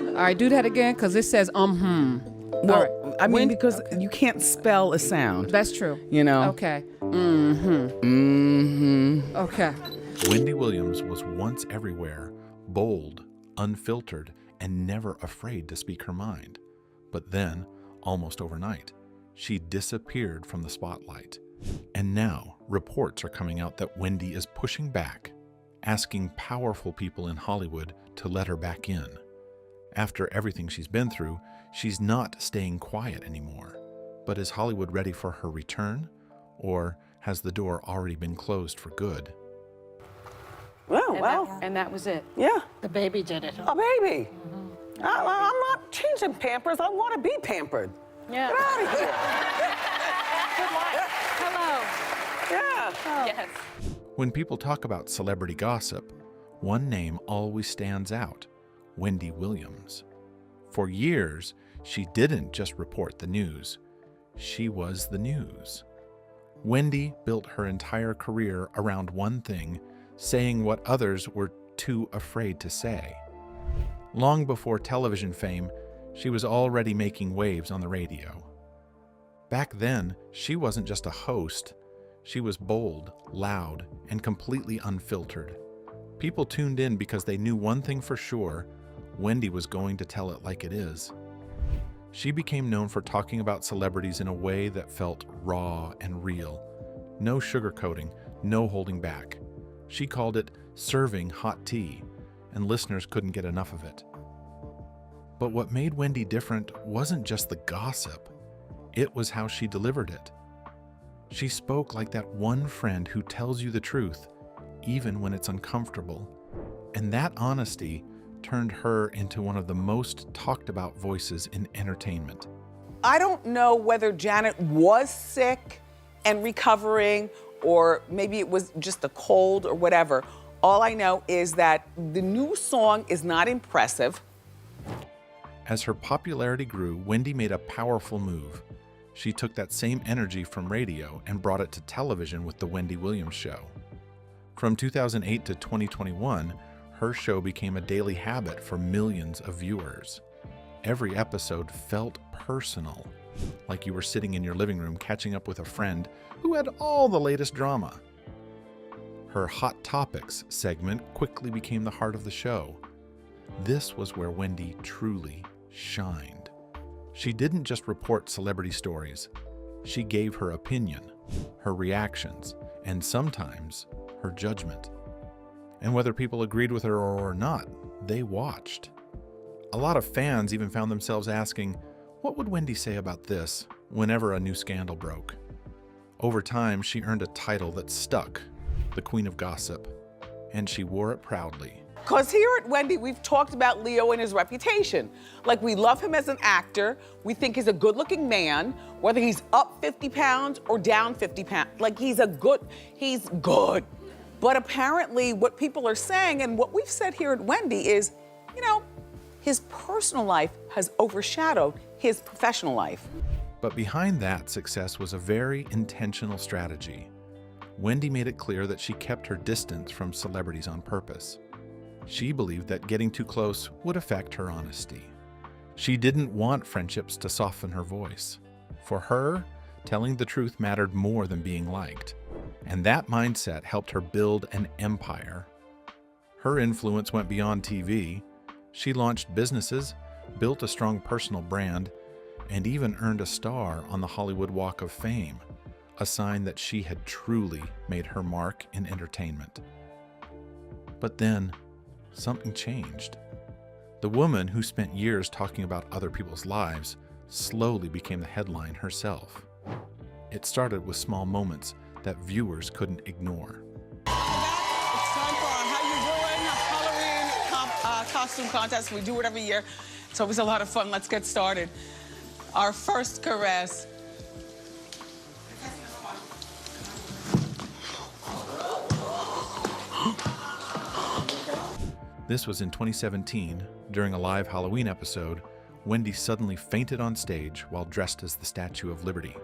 All right, do that again, because it says Well, All right. because you can't spell a sound. That's true. You know? Okay. Okay. Wendy Williams was once everywhere, bold, unfiltered, and never afraid to speak her mind. But then, almost overnight, she disappeared from the spotlight. And now, reports are coming out that Wendy is pushing back, asking powerful people in Hollywood to let her back in. After everything she's been through, she's not staying quiet anymore. But is Hollywood ready for her return? Or has the door already been closed for good? Oh, well. And that was it. Yeah. The baby did it. A baby. I'm not changing Pampers. I want to be pampered. Yeah. Get out of here. Good luck. Hello. Yeah. Oh. Yes. When people talk about celebrity gossip, one name always stands out: Wendy Williams. For years, she didn't just report the news. She was the news. Wendy built her entire career around one thing: saying what others were too afraid to say. Long before television fame, she was already making waves on the radio. Back then, she wasn't just a host. She was bold, loud, and completely unfiltered. People tuned in because they knew one thing for sure: Wendy was going to tell it like it is. She became known for talking about celebrities in a way that felt raw and real. No sugarcoating, no holding back. She called it serving hot tea, and listeners couldn't get enough of it. But what made Wendy different wasn't just the gossip. It was how she delivered it. She spoke like that one friend who tells you the truth, even when it's uncomfortable. And that honesty turned her into one of the most talked about voices in entertainment. I don't know whether Janet was sick and recovering, or maybe it was just a cold or whatever. All I know is that the new song is not impressive. As her popularity grew, Wendy made a powerful move. She took that same energy from radio and brought it to television with The Wendy Williams Show. From 2008 to 2021, her show became a daily habit for millions of viewers. Every episode felt personal, like you were sitting in your living room catching up with a friend who had all the latest drama. Her Hot Topics segment quickly became the heart of the show. This was where Wendy truly shined. She didn't just report celebrity stories. She gave her opinion, her reactions, and sometimes her judgment. And whether people agreed with her or not, they watched. A lot of fans even found themselves asking, what would Wendy say about this, whenever a new scandal broke? Over time, she earned a title that stuck, the Queen of Gossip, and she wore it proudly. Because here at Wendy, we've talked about Leo and his reputation. Like, we love him as an actor. We think he's a good-looking man, whether he's up 50 pounds or down 50 pounds. Like, he's good. But apparently what people are saying, and what we've said here at Wendy is, you know, his personal life has overshadowed his professional life. But behind that success was a very intentional strategy. Wendy made it clear that she kept her distance from celebrities on purpose. She believed that getting too close would affect her honesty. She didn't want friendships to soften her voice. For her, telling the truth mattered more than being liked. And that mindset helped her build an empire. Her influence went beyond TV. She launched businesses, built a strong personal brand, and even earned a star on the Hollywood Walk of Fame, a sign that she had truly made her mark in entertainment. But then, something changed. The woman who spent years talking about other people's lives slowly became the headline herself. It started with small moments that viewers couldn't ignore. It's time for our How You Doing Halloween costume contest. We do it every year. It's always a lot of fun. Let's get started. Our first caress. This was in 2017. During a live Halloween episode, Wendy suddenly fainted on stage while dressed as the Statue of Liberty.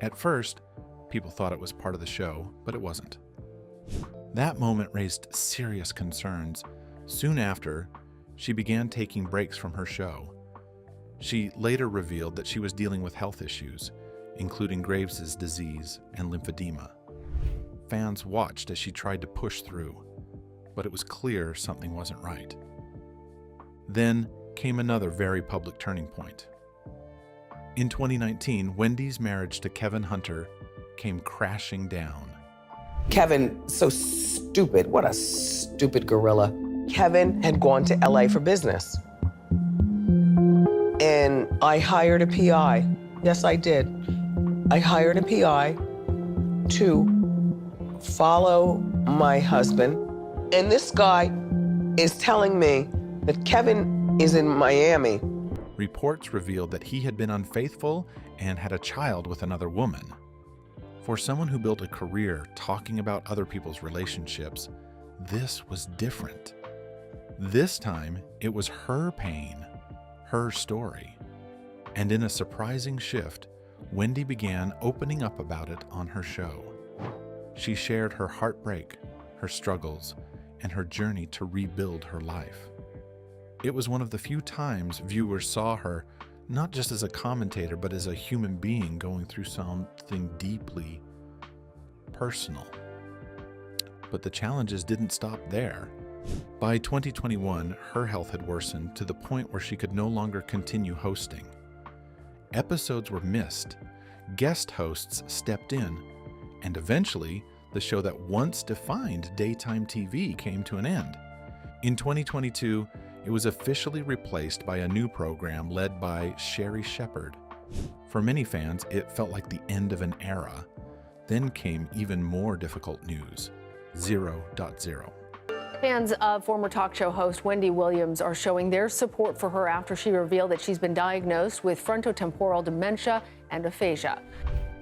At first, people thought it was part of the show, but it wasn't. That moment raised serious concerns. Soon after, she began taking breaks from her show. She later revealed that she was dealing with health issues, including Graves' disease and lymphedema. Fans watched as she tried to push through, but it was clear something wasn't right. Then came another very public turning point. In 2019, Wendy's marriage to Kevin Hunter came crashing down. Kevin, so stupid. What a stupid gorilla. Kevin had gone to LA for business. And I hired a PI. Yes, I did. I hired a PI to follow my husband. And this guy is telling me that Kevin is in Miami. Reports revealed that he had been unfaithful and had a child with another woman. For someone who built a career talking about other people's relationships, this was different. This time, it was her pain, her story. And in a surprising shift, Wendy began opening up about it on her show. She shared her heartbreak, her struggles, and her journey to rebuild her life. It was one of the few times viewers saw her not just as a commentator, but as a human being going through something deeply personal. But the challenges didn't stop there. By 2021, her health had worsened to the point where she could no longer continue hosting. Episodes were missed, guest hosts stepped in, and eventually, the show that once defined daytime TV came to an end. In 2022, it was officially replaced by a new program led by Sherry Shepherd. For many fans, it felt like the end of an era. Then came even more difficult news: 0.0. Fans of former talk show host Wendy Williams are showing their support for her after she revealed that she's been diagnosed with frontotemporal dementia and aphasia.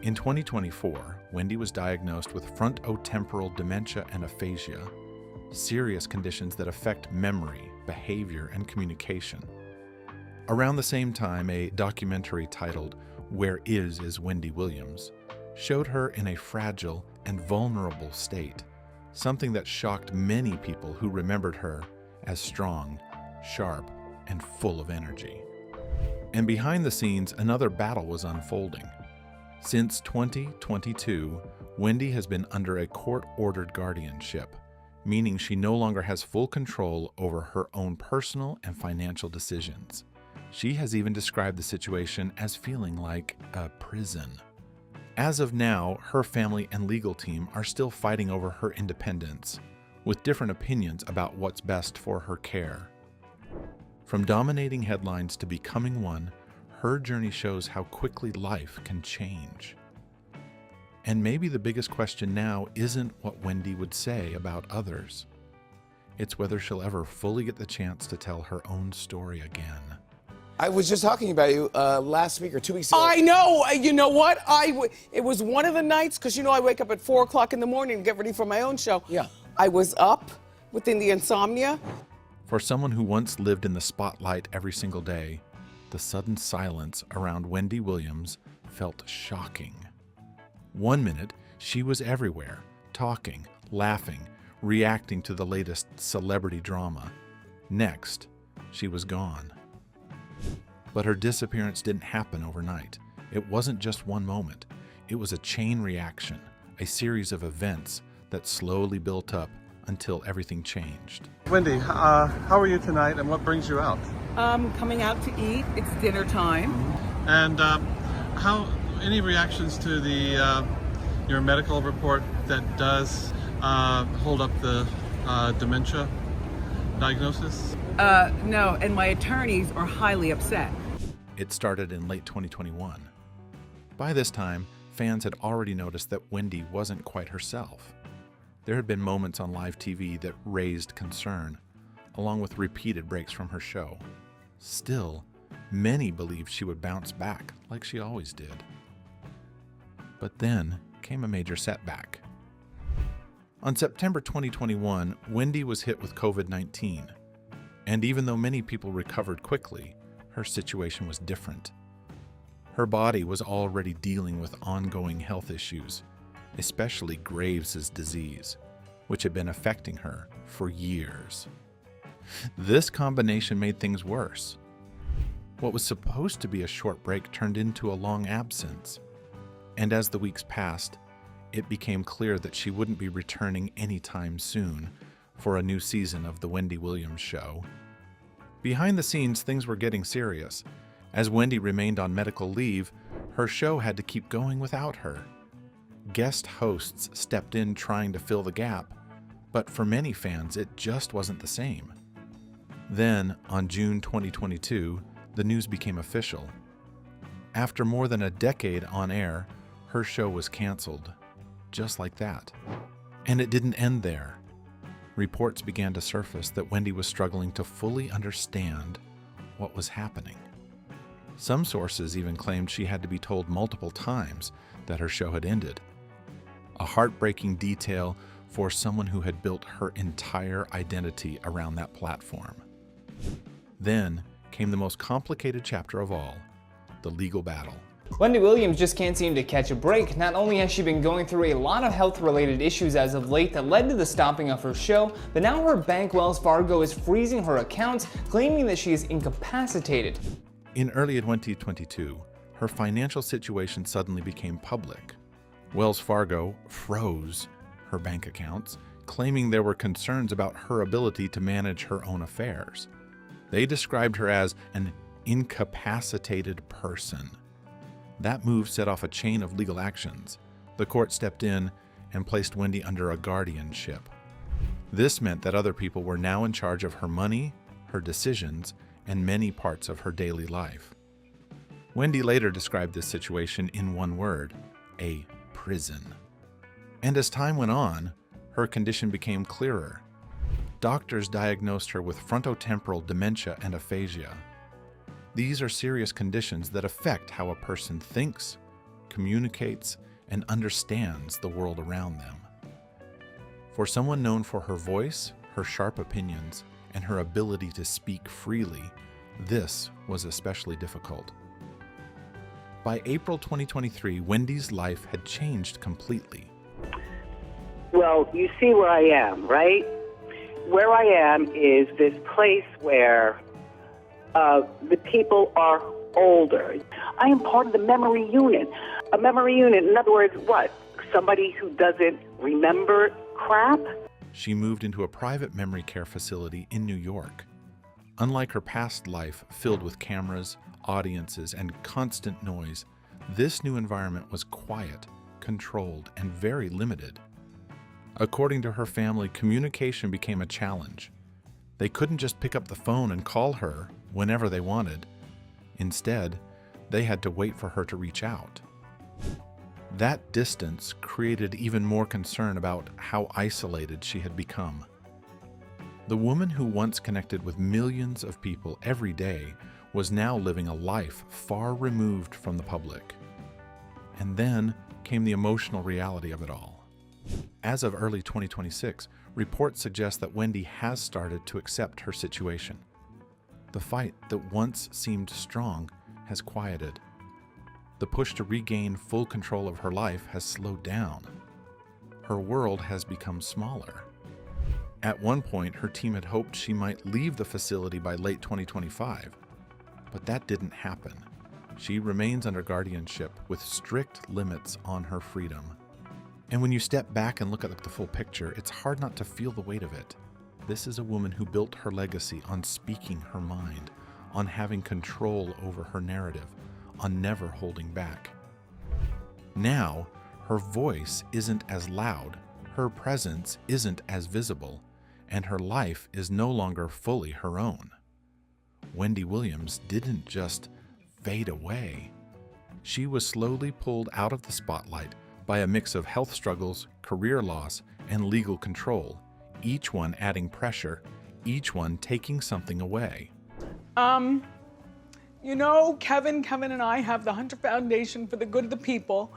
In 2024, Wendy was diagnosed with frontotemporal dementia and aphasia, serious conditions that affect memory, behavior, and communication. Around the same time, a documentary titled "Where Is Wendy Williams" showed her in a fragile and vulnerable state, something that shocked many people who remembered her as strong, sharp, and full of energy. And behind the scenes, another battle was unfolding. Since 2022, Wendy has been under a court-ordered guardianship, meaning she no longer has full control over her own personal and financial decisions. She has even described the situation as feeling like a prison. As of now, her family and legal team are still fighting over her independence, with different opinions about what's best for her care. From dominating headlines to becoming one, her journey shows how quickly life can change. And maybe the biggest question now isn't what Wendy would say about others. It's whether she'll ever fully get the chance to tell her own story again. I was just talking about you last week or 2 weeks ago. I know. You know what? It was one of the nights, because you know I wake up at 4 o'clock in the morning to get ready for my own show. Yeah. I was up within the insomnia. For someone who once lived in the spotlight every single day, the sudden silence around Wendy Williams felt shocking. 1 minute, she was everywhere, talking, laughing, reacting to the latest celebrity drama. Next, she was gone. But her disappearance didn't happen overnight. It wasn't just one moment. It was a chain reaction, a series of events that slowly built up until everything changed. Wendy, how are you tonight and what brings you out? Coming out to eat. It's dinner time. And any reactions to your medical report that does hold up the dementia diagnosis? No, and my attorneys are highly upset. It started in late 2021. By this time, fans had already noticed that Wendy wasn't quite herself. There had been moments on live TV that raised concern, along with repeated breaks from her show. Still, many believed she would bounce back like she always did. But then came a major setback. On September 2021, Wendy was hit with COVID-19. And even though many people recovered quickly, her situation was different. Her body was already dealing with ongoing health issues, especially Graves' disease, which had been affecting her for years. This combination made things worse. What was supposed to be a short break turned into a long absence. And as the weeks passed, it became clear that she wouldn't be returning anytime soon for a new season of The Wendy Williams Show. Behind the scenes, things were getting serious. As Wendy remained on medical leave, her show had to keep going without her. Guest hosts stepped in trying to fill the gap, but for many fans, it just wasn't the same. Then, on June 2022, the news became official. After more than a decade on air, her show was canceled. Just like that. And it didn't end there. Reports began to surface that Wendy was struggling to fully understand what was happening. Some sources even claimed she had to be told multiple times that her show had ended. A heartbreaking detail for someone who had built her entire identity around that platform. Then came the most complicated chapter of all, the legal battle. Wendy Williams just can't seem to catch a break. Not only has she been going through a lot of health-related issues as of late that led to the stopping of her show, but now her bank, Wells Fargo, is freezing her accounts, claiming that she is incapacitated. In early 2022, her financial situation suddenly became public. Wells Fargo froze her bank accounts, claiming there were concerns about her ability to manage her own affairs. They described her as an incapacitated person. That move set off a chain of legal actions. The court stepped in and placed Wendy under a guardianship. This meant that other people were now in charge of her money, her decisions, and many parts of her daily life. Wendy later described this situation in one word: a prison. And as time went on, her condition became clearer. Doctors diagnosed her with frontotemporal dementia and aphasia. These are serious conditions that affect how a person thinks, communicates, and understands the world around them. For someone known for her voice, her sharp opinions, and her ability to speak freely, this was especially difficult. By April 2023, Wendy's life had changed completely. Well, you see where I am, right? Where I am is this place where the people are older. I am part of the memory unit. A memory unit, in other words, what? Somebody who doesn't remember crap? She moved into a private memory care facility in New York. Unlike her past life filled with cameras, audiences, and constant noise, this new environment was quiet, controlled, and very limited. According to her family, communication became a challenge. They couldn't just pick up the phone and call her whenever they wanted. Instead, they had to wait for her to reach out. That distance created even more concern about how isolated she had become. The woman who once connected with millions of people every day was now living a life far removed from the public. And then came the emotional reality of it all. As of early 2026, reports suggest that Wendy has started to accept her situation. The fight that once seemed strong has quieted. The push to regain full control of her life has slowed down. Her world has become smaller. At one point, her team had hoped she might leave the facility by late 2025, but that didn't happen. She remains under guardianship with strict limits on her freedom. And when you step back and look at the full picture, it's hard not to feel the weight of it. This is a woman who built her legacy on speaking her mind, on having control over her narrative, on never holding back. Now, her voice isn't as loud, her presence isn't as visible, and her life is no longer fully her own. Wendy Williams didn't just fade away. She was slowly pulled out of the spotlight by a mix of health struggles, career loss, and legal control, each one adding pressure, each one taking something away. You know, Kevin and I have the Hunter Foundation for the Good of the People,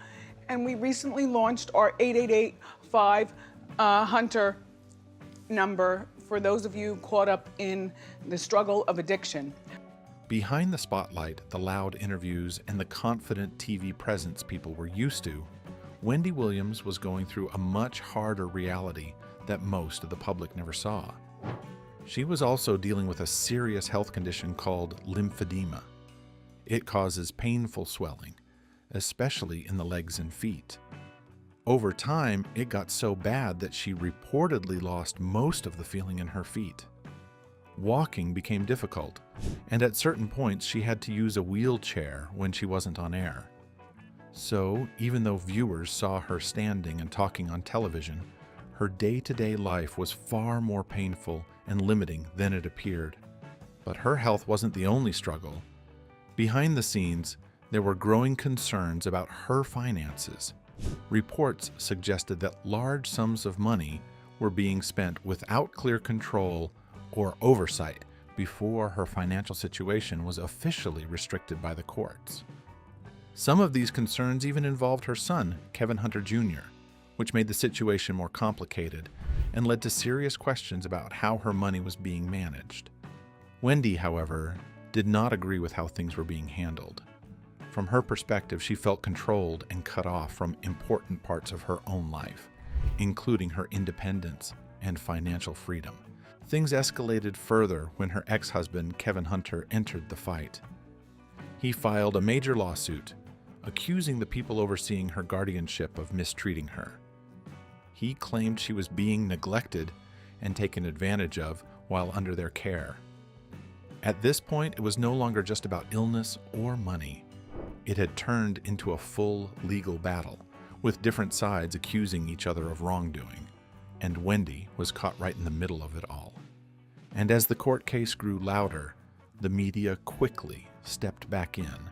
and we recently launched our 888-5-HUNTER number for those of you caught up in the struggle of addiction. Behind the spotlight, the loud interviews, and the confident TV presence people were used to, Wendy Williams was going through a much harder reality that most of the public never saw. She was also dealing with a serious health condition called lymphedema. It causes painful swelling, especially in the legs and feet. Over time, it got so bad that she reportedly lost most of the feeling in her feet. Walking became difficult, and at certain points she had to use a wheelchair when she wasn't on air. So, even though viewers saw her standing and talking on television, her day-to-day life was far more painful and limiting than it appeared. But her health wasn't the only struggle. Behind the scenes, there were growing concerns about her finances. Reports suggested that large sums of money were being spent without clear control or oversight before her financial situation was officially restricted by the courts. Some of these concerns even involved her son, Kevin Hunter Jr., which made the situation more complicated and led to serious questions about how her money was being managed. Wendy, however, did not agree with how things were being handled. From her perspective, she felt controlled and cut off from important parts of her own life, including her independence and financial freedom. Things escalated further when her ex-husband, Kevin Hunter, entered the fight. He filed a major lawsuit, accusing the people overseeing her guardianship of mistreating her. He claimed she was being neglected and taken advantage of while under their care. At this point, it was no longer just about illness or money. It had turned into a full legal battle, with different sides accusing each other of wrongdoing, and Wendy was caught right in the middle of it all. And as the court case grew louder, the media quickly stepped back in,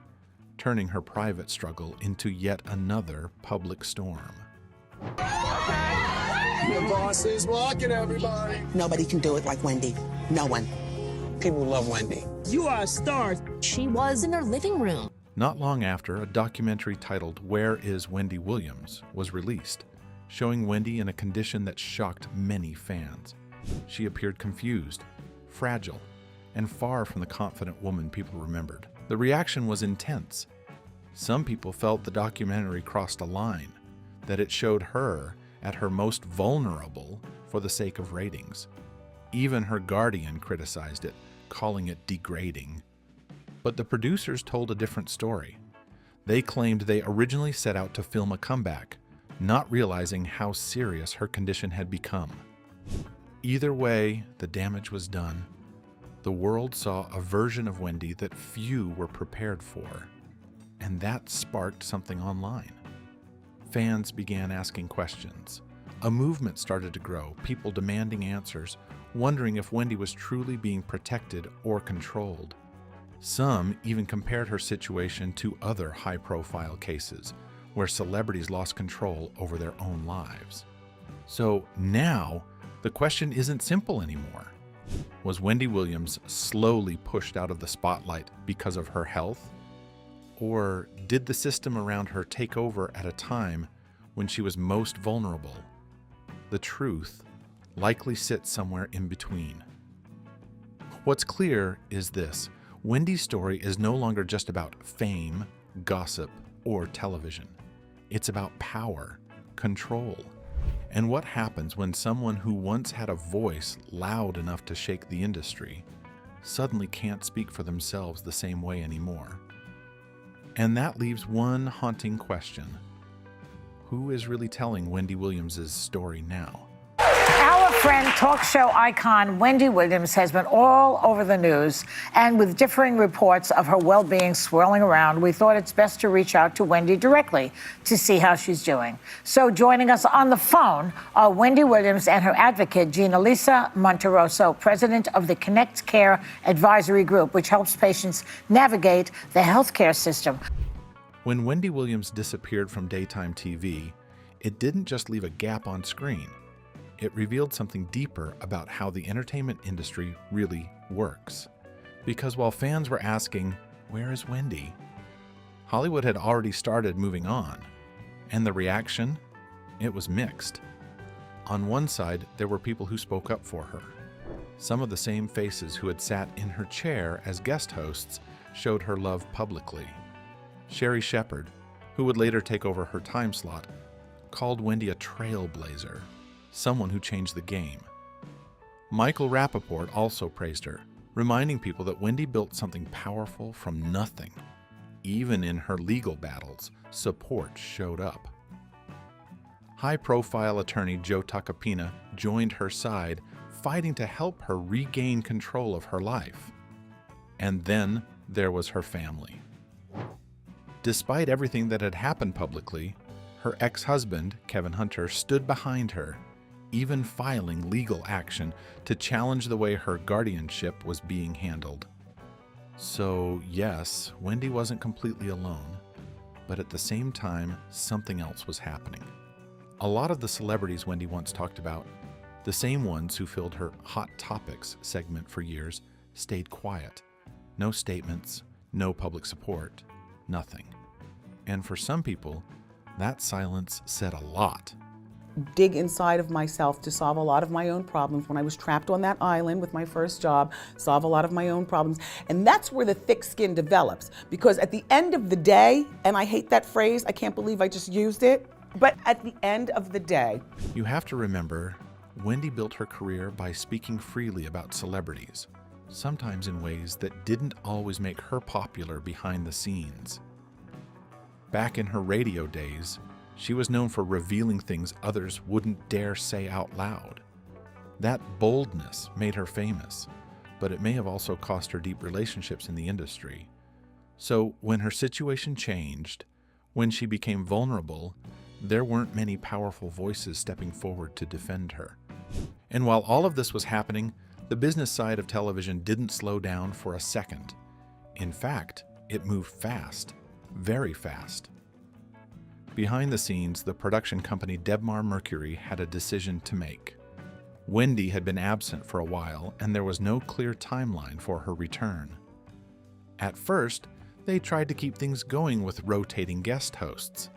turning her private struggle into yet another public storm. The boss is walking, everybody. Nobody can do it like Wendy. No one. People love Wendy. You are a star. She was in her living room. Not long after, a documentary titled Where is Wendy Williams was released, showing Wendy in a condition that shocked many fans. She appeared confused, fragile, and far from the confident woman people remembered. The reaction was intense. Some people felt the documentary crossed a line, that it showed her at her most vulnerable for the sake of ratings. Even her guardian criticized it, calling it degrading. But the producers told a different story. They claimed they originally set out to film a comeback, not realizing how serious her condition had become. Either way, the damage was done. The world saw a version of Wendy that few were prepared for, and that sparked something online. Fans began asking questions. A movement started to grow, people demanding answers, wondering if Wendy was truly being protected or controlled. Some even compared her situation to other high-profile cases, where celebrities lost control over their own lives. So now, the question isn't simple anymore. Was Wendy Williams slowly pushed out of the spotlight because of her health? Or did the system around her take over at a time when she was most vulnerable? The truth likely sits somewhere in between. What's clear is this: Wendy's story is no longer just about fame, gossip, or television. It's about power, control, and what happens when someone who once had a voice loud enough to shake the industry suddenly can't speak for themselves the same way anymore. And that leaves one haunting question. Who is really telling Wendy Williams' story now? Our friend, talk show icon Wendy Williams has been all over the news, and with differing reports of her well-being swirling around, we thought it's best to reach out to Wendy directly to see how she's doing. So joining us on the phone are Wendy Williams and her advocate, Gina Lisa Monteroso, president of the Connect Care Advisory Group, which helps patients navigate the healthcare system. When Wendy Williams disappeared from daytime TV, it didn't just leave a gap on screen. It revealed something deeper about how the entertainment industry really works. Because while fans were asking, "Where is Wendy?" Hollywood had already started moving on. And the reaction? It was mixed. On one side, there were people who spoke up for her. Some of the same faces who had sat in her chair as guest hosts showed her love publicly. Sherry Shepherd, who would later take over her time slot, called Wendy a trailblazer, someone who changed the game. Michael Rappaport also praised her, reminding people that Wendy built something powerful from nothing. Even in her legal battles, support showed up. High-profile attorney Joe Tacopina joined her side, fighting to help her regain control of her life. And then there was her family. Despite everything that had happened publicly, her ex-husband, Kevin Hunter, stood behind her, even filing legal action to challenge the way her guardianship was being handled. So, yes, Wendy wasn't completely alone, but at the same time, something else was happening. A lot of the celebrities Wendy once talked about, the same ones who filled her Hot Topics segment for years, stayed quiet. No statements, no public support, nothing. And for some people, that silence said a lot. Dig inside of myself to solve a lot of my own problems. When I was trapped on that island with my first job, solve a lot of my own problems. And that's where the thick skin develops. Because at the end of the day, and I hate that phrase, I can't believe I just used it, but at the end of the day. You have to remember, Wendy built her career by speaking freely about celebrities, sometimes in ways that didn't always make her popular behind the scenes. Back in her radio days, she was known for revealing things others wouldn't dare say out loud. That boldness made her famous, but it may have also cost her deep relationships in the industry. So when her situation changed, when she became vulnerable, there weren't many powerful voices stepping forward to defend her. And while all of this was happening, the business side of television didn't slow down for a second. In fact, it moved fast, very fast. Behind the scenes, the production company Debmar Mercury had a decision to make. Wendy had been absent for a while, and there was no clear timeline for her return. At first, they tried to keep things going with rotating guest hosts.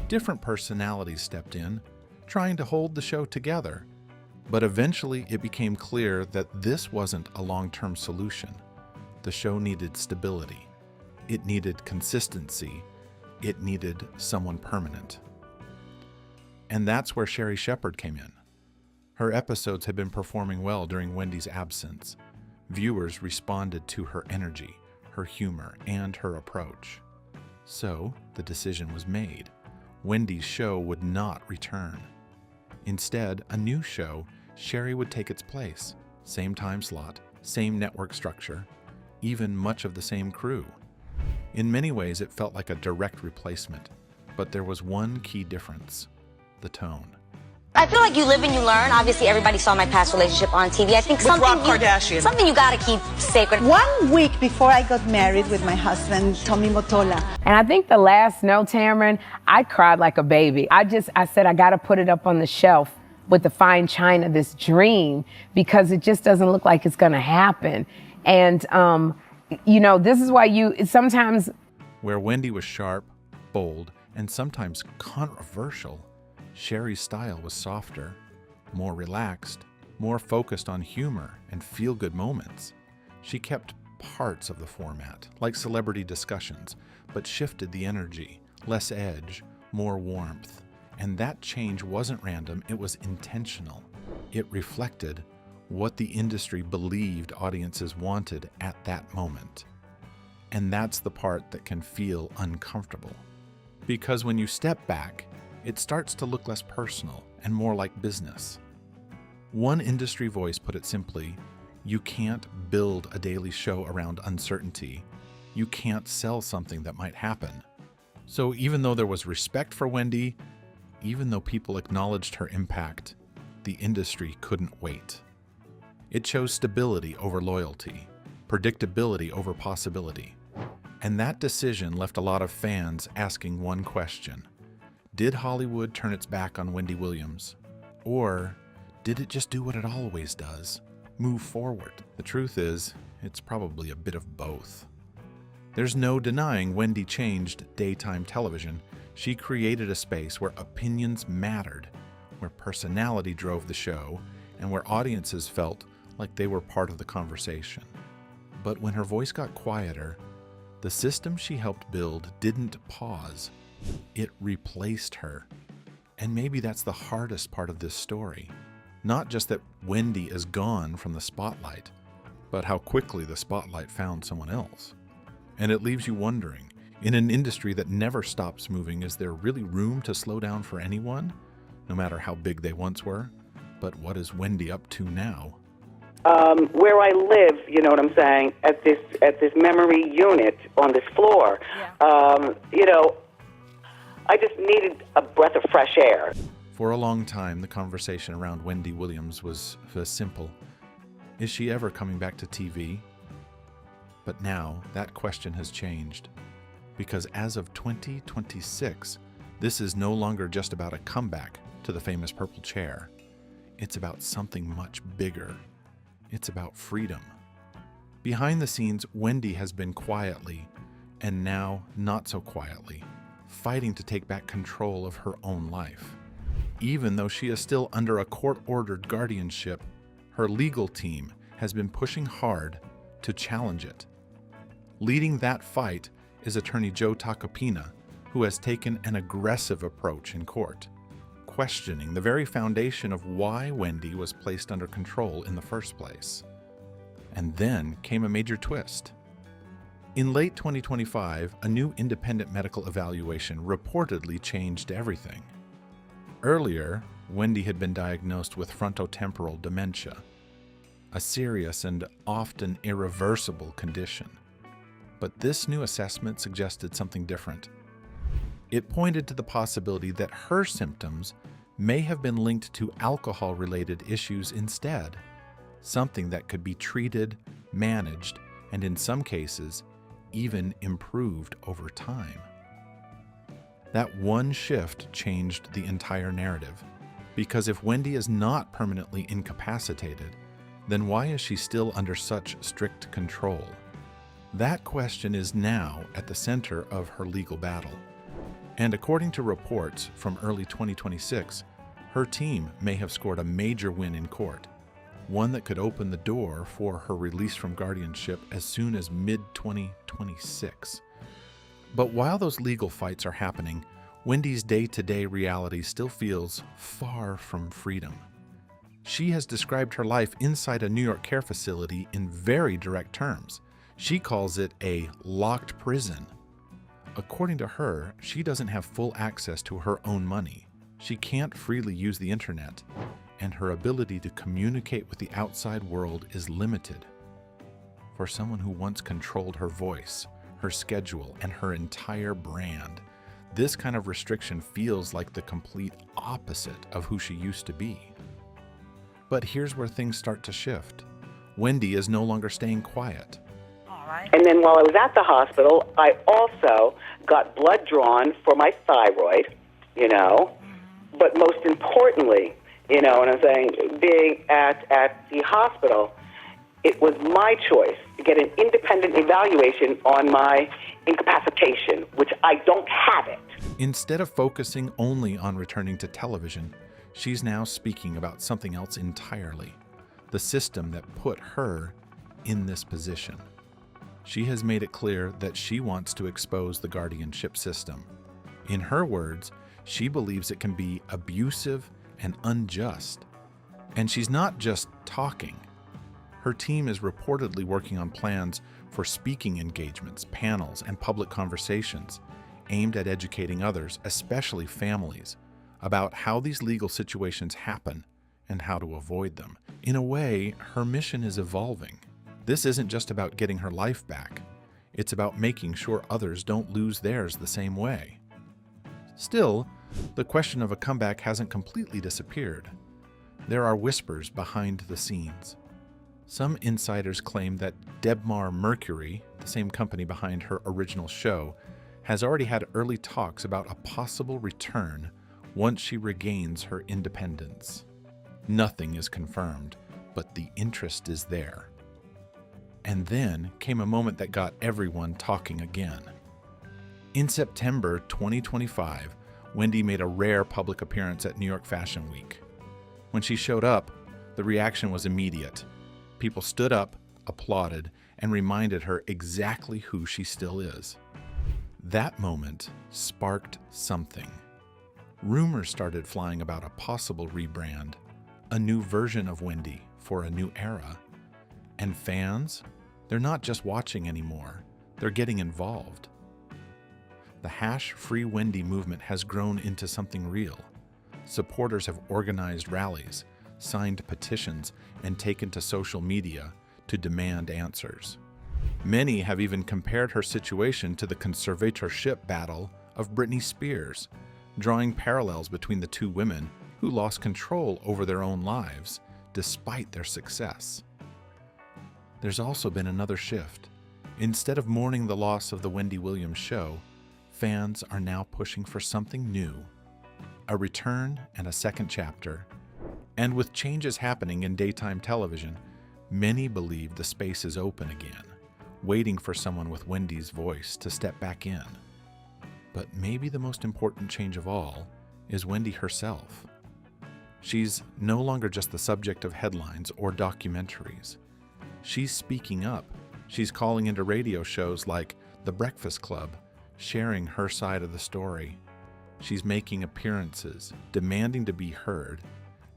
Different personalities stepped in, trying to hold the show together. But eventually, it became clear that this wasn't a long-term solution. The show needed stability. It needed consistency. It needed someone permanent. And that's where Sherri Shepherd came in. Her episodes had been performing well during Wendy's absence. Viewers responded to her energy, her humor, and her approach. So, the decision was made. Wendy's show would not return. Instead, a new show, Sherri would take its place. Same time slot, same network structure, even much of the same crew. In many ways, it felt like a direct replacement, but there was one key difference: the tone. I feel like you live and you learn. Obviously, everybody saw my past relationship on TV. I think something you gotta keep sacred. 1 week before I got married with my husband, Tommy Motola. And I think the last note, Tamron, I cried like a baby. I said I gotta put it up on the shelf with the fine china, this dream, because it just doesn't look like it's gonna happen. And this is why sometimes. Where Wendy was sharp, bold, and sometimes controversial, Sherri's style was softer, more relaxed, more focused on humor and feel-good moments. She kept parts of the format, like celebrity discussions, but shifted the energy, less edge, more warmth. And that change wasn't random, it was intentional. It reflected what the industry believed audiences wanted at that moment. And that's the part that can feel uncomfortable. Because when you step back, it starts to look less personal and more like business. One industry voice put it simply: you can't build a daily show around uncertainty. You can't sell something that might happen. So even though there was respect for Wendy, even though people acknowledged her impact, the industry couldn't wait. It chose stability over loyalty, predictability over possibility. And that decision left a lot of fans asking one question: did Hollywood turn its back on Wendy Williams? Or did it just do what it always does, move forward? The truth is, it's probably a bit of both. There's no denying Wendy changed daytime television. She created a space where opinions mattered, where personality drove the show, and where audiences felt like they were part of the conversation. But when her voice got quieter, the system she helped build didn't pause. It replaced her. And maybe that's the hardest part of this story. Not just that Wendy is gone from the spotlight, but how quickly the spotlight found someone else. And it leaves you wondering, in an industry that never stops moving, is there really room to slow down for anyone, no matter how big they once were? But what is Wendy up to now? Where I live, you know what I'm saying, at this memory unit on this floor, you know, I just needed a breath of fresh air. For a long time, the conversation around Wendy Williams was simple. Is she ever coming back to TV? But now, that question has changed. Because as of 2026, this is no longer just about a comeback to the famous purple chair. It's about something much bigger. It's about freedom. Behind the scenes, Wendy has been quietly, and now not so quietly, fighting to take back control of her own life. Even though she is still under a court-ordered guardianship, her legal team has been pushing hard to challenge it. Leading that fight is attorney Joe Tacopina, who has taken an aggressive approach in court, questioning the very foundation of why Wendy was placed under control in the first place. And then came a major twist. In late 2025, a new independent medical evaluation reportedly changed everything. Earlier, Wendy had been diagnosed with frontotemporal dementia, a serious and often irreversible condition. But this new assessment suggested something different. It pointed to the possibility that her symptoms may have been linked to alcohol-related issues instead, something that could be treated, managed, and in some cases, even improved over time. That one shift changed the entire narrative, because if Wendy is not permanently incapacitated, then why is she still under such strict control? That question is now at the center of her legal battle. And according to reports from early 2026, her team may have scored a major win in court, one that could open the door for her release from guardianship as soon as mid-2026. But while those legal fights are happening, Wendy's day-to-day reality still feels far from freedom. She has described her life inside a New York care facility in very direct terms. She calls it a locked prison. According to her, she doesn't have full access to her own money. She can't freely use the internet, and her ability to communicate with the outside world is limited. For someone who once controlled her voice, her schedule, and her entire brand, this kind of restriction feels like the complete opposite of who she used to be. But here's where things start to shift. Wendy is no longer staying quiet. And then while I was at the hospital, I also got blood drawn for my thyroid, you know. But most importantly, you know what I'm saying, being at the hospital, it was my choice to get an independent evaluation on my incapacitation, which I don't have it. Instead of focusing only on returning to television, she's now speaking about something else entirely, the system that put her in this position. She has made it clear that she wants to expose the guardianship system. In her words, she believes it can be abusive and unjust. And she's not just talking. Her team is reportedly working on plans for speaking engagements, panels, and public conversations aimed at educating others, especially families, about how these legal situations happen and how to avoid them. In a way, her mission is evolving. This isn't just about getting her life back. It's about making sure others don't lose theirs the same way. Still, the question of a comeback hasn't completely disappeared. There are whispers behind the scenes. Some insiders claim that Debmar Mercury, the same company behind her original show, has already had early talks about a possible return once she regains her independence. Nothing is confirmed, but the interest is there. And then came a moment that got everyone talking again. In September 2025, Wendy made a rare public appearance at New York Fashion Week. When she showed up, the reaction was immediate. People stood up, applauded, and reminded her exactly who she still is. That moment sparked something. Rumors started flying about a possible rebrand, a new version of Wendy for a new era. And fans, they're not just watching anymore, they're getting involved. The #FreeWendy movement has grown into something real. Supporters have organized rallies, signed petitions, and taken to social media to demand answers. Many have even compared her situation to the conservatorship battle of Britney Spears, drawing parallels between the two women who lost control over their own lives despite their success. There's also been another shift. Instead of mourning the loss of the Wendy Williams show, fans are now pushing for something new, a return and a second chapter. And with changes happening in daytime television, many believe the space is open again, waiting for someone with Wendy's voice to step back in. But maybe the most important change of all is Wendy herself. She's no longer just the subject of headlines or documentaries. She's speaking up. She's calling into radio shows like The Breakfast Club, sharing her side of the story. She's making appearances, demanding to be heard,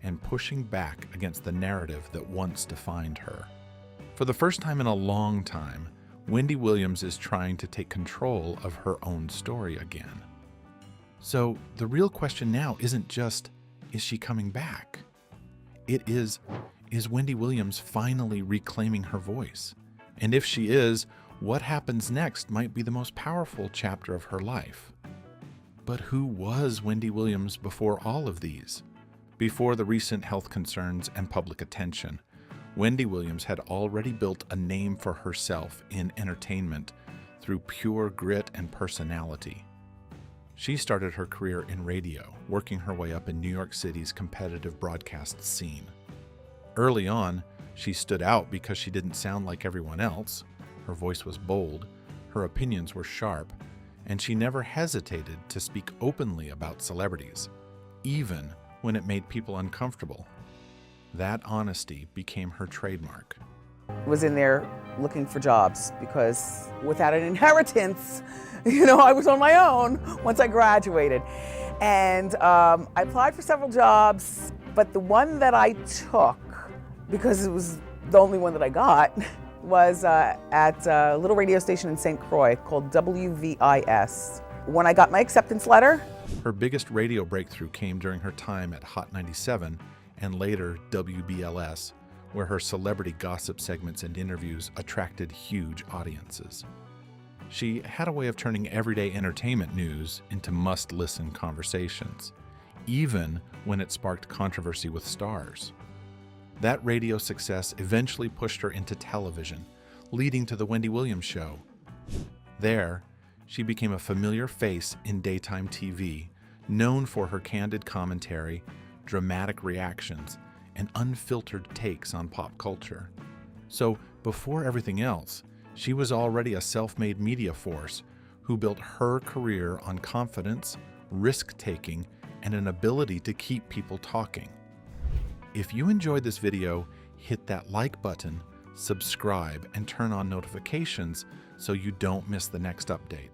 and pushing back against the narrative that once defined her. For the first time in a long time, Wendy Williams is trying to take control of her own story again. So the real question now isn't just, is she coming back? It is Wendy Williams finally reclaiming her voice? And if she is, what happens next might be the most powerful chapter of her life. But who was Wendy Williams before all of these? Before the recent health concerns and public attention, Wendy Williams had already built a name for herself in entertainment through pure grit and personality. She started her career in radio, working her way up in New York City's competitive broadcast scene. Early on, she stood out because she didn't sound like everyone else. Her voice was bold, her opinions were sharp, and she never hesitated to speak openly about celebrities, even when it made people uncomfortable. That honesty became her trademark. Was in there looking for jobs because without an inheritance, I was on my own once I graduated. And I applied for several jobs, but the one that I took, because it was the only one that I got, was at a little radio station in St. Croix called WVIS. When I got my acceptance letter. Her biggest radio breakthrough came during her time at Hot 97 and later WBLS, where her celebrity gossip segments and interviews attracted huge audiences. She had a way of turning everyday entertainment news into must-listen conversations, even when it sparked controversy with stars. That radio success eventually pushed her into television, leading to The Wendy Williams Show. There, she became a familiar face in daytime TV, known for her candid commentary, dramatic reactions, and unfiltered takes on pop culture. So, before everything else, she was already a self-made media force who built her career on confidence, risk-taking, and an ability to keep people talking. If you enjoyed this video, hit that like button, subscribe, and turn on notifications so you don't miss the next update.